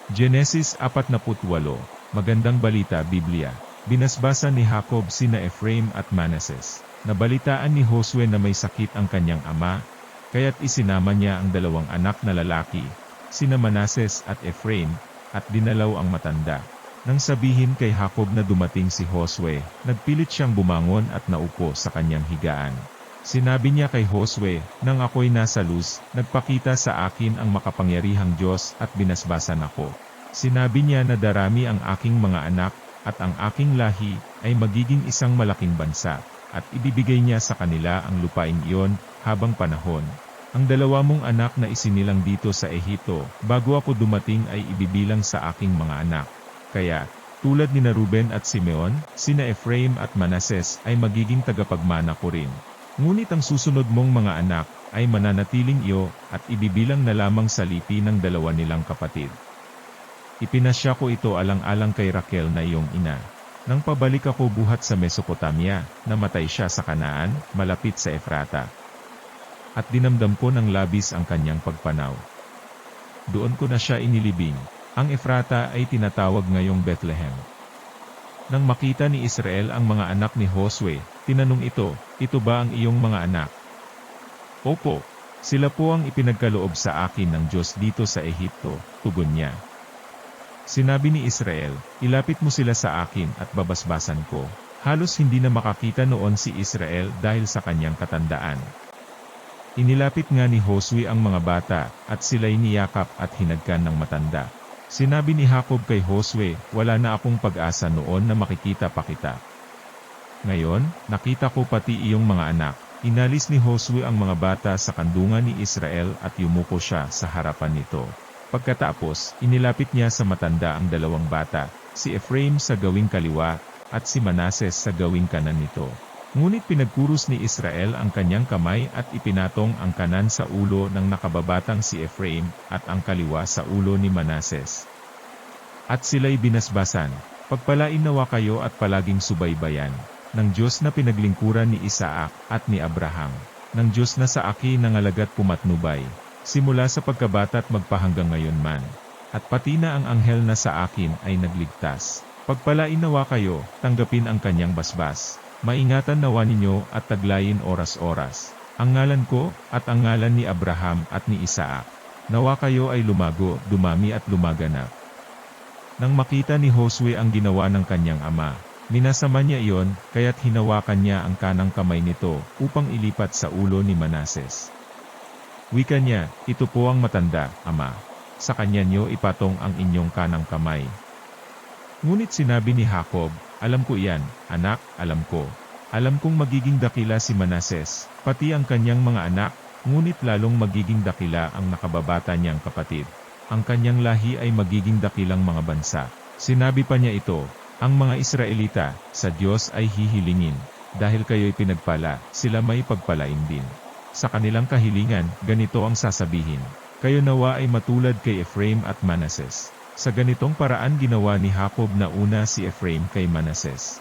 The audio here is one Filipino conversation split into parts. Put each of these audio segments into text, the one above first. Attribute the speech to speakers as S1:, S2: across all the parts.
S1: Genesis 48, Magandang Balita Biblia. Binasbasa ni Jacob sina Ephraim at Manases. Nabalitaan ni Josue na may sakit ang kanyang ama, kaya't isinama niya ang dalawang anak na lalaki, sina Manases at Ephraim, at dinalaw ang matanda. Nang sabihin kay Jacob na dumating si Josue, nagpilit siyang bumangon at naupo sa kanyang higaan. Sinabi niya kay Josue, "Nang ako'y nasa luz, nagpakita sa akin ang makapangyarihang Diyos at binasbasan ako. Sinabi niya na darami ang aking mga anak, at ang aking lahi ay magiging isang malaking bansa, at ibibigay niya sa kanila ang lupaing iyon habang panahon. Ang dalawa mong anak na isinilang dito sa Ehipto, bago ako dumating ay ibibilang sa aking mga anak. Kaya, tulad ni Ruben at Simeon, sina Ephraim at Manases ay magiging tagapagmana ko rin. Ngunit ang susunod mong mga anak ay mananatiling iyo at ibibilang na lamang sa lipi ng dalawa nilang kapatid." Ipinasya ko ito alang-alang kay Raquel na iyong ina. Nang pabalik ako buhat sa Mesopotamia, namatay siya sa Kanaan, malapit sa Efrata. At dinamdam ko ng labis ang kanyang pagpanaw. Doon ko na siya inilibing. Ang Efrata ay tinatawag ngayong Bethlehem. Nang makita ni Israel ang mga anak ni Josue, tinanong ito ba ang iyong mga anak? "Opo, sila po ang ipinagkaloob sa akin ng Diyos dito sa Ehipto," tugon niya. Sinabi ni Israel, "Ilapit mo sila sa akin at babasbasan ko." Halos hindi na makakita noon si Israel dahil sa kanyang katandaan. Inilapit nga ni Josue ang mga bata, at sila'y niyakap at hinagkan ng matanda. Sinabi ni Jacob kay Josue, "Wala na akong pag-asa noon na makikita pa kita. Ngayon, nakita ko pati iyong mga anak." Inalis ni Josue ang mga bata sa kandungan ni Israel at yumuko siya sa harapan nito. Pagkatapos, inilapit niya sa matanda ang dalawang bata, si Ephraim sa gawing kaliwa, at si Manases sa gawing kanan nito. Ngunit pinagkuros ni Israel ang kanyang kamay at ipinatong ang kanan sa ulo ng nakababatang si Ephraim, at ang kaliwa sa ulo ni Manases. At sila'y binasbasan. Pagpalain nawa kayo at palaging subaybayan ng Diyos na pinaglingkuran ni Isaac at ni Abraham, ng Diyos na sa akin nangalagat pumatnubay, simula sa pagkabata at magpahanggang ngayon man. At pati na ang anghel na sa akin ay nagligtas. Pagpalain nawa kayo, tanggapin ang kanyang basbas. Maingatan nawa ninyo at taglayin oras-oras ang ngalan ko at ang ngalan ni Abraham at ni Isaac. Nawa kayo ay lumago, dumami at lumaganap. Nang makita ni Josue ang ginawa ng kanyang ama, minasama niya iyon, kaya't hinawakan niya ang kanang kamay nito upang ilipat sa ulo ni Manases. Wika niya, "Ito po ang matanda, ama. Sa kanya niyo ipatong ang inyong kanang kamay." Ngunit sinabi ni Jacob, "Alam ko iyan, anak, alam ko. Alam kong magiging dakila si Manases, pati ang kanyang mga anak, ngunit lalong magiging dakila ang nakababata niyang kapatid. Ang kanyang lahi ay magiging dakilang mga bansa." Sinabi pa niya ito, "Ang mga Israelita, sa Diyos ay hihilingin. Dahil kayo'y pinagpala, sila may pagpalain din. Sa kanilang kahilingan, ganito ang sasabihin, kayo nawa ay matulad kay Ephraim at Manases." Sa ganitong paraan ginawa ni Jacob na una si Ephraim kay Manases.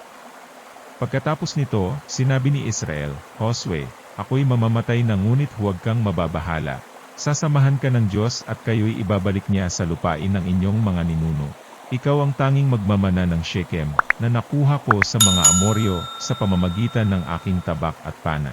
S1: Pagkatapos nito, sinabi ni Israel, "Josue, ako'y mamamatay na ngunit huwag kang mababahala. Sasamahan ka ng Diyos at kayo'y ibabalik niya sa lupain ng inyong mga ninuno. Ikaw ang tanging magmamana ng Shechem, na nakuha ko sa mga Amoryo, sa pamamagitan ng aking tabak at pana."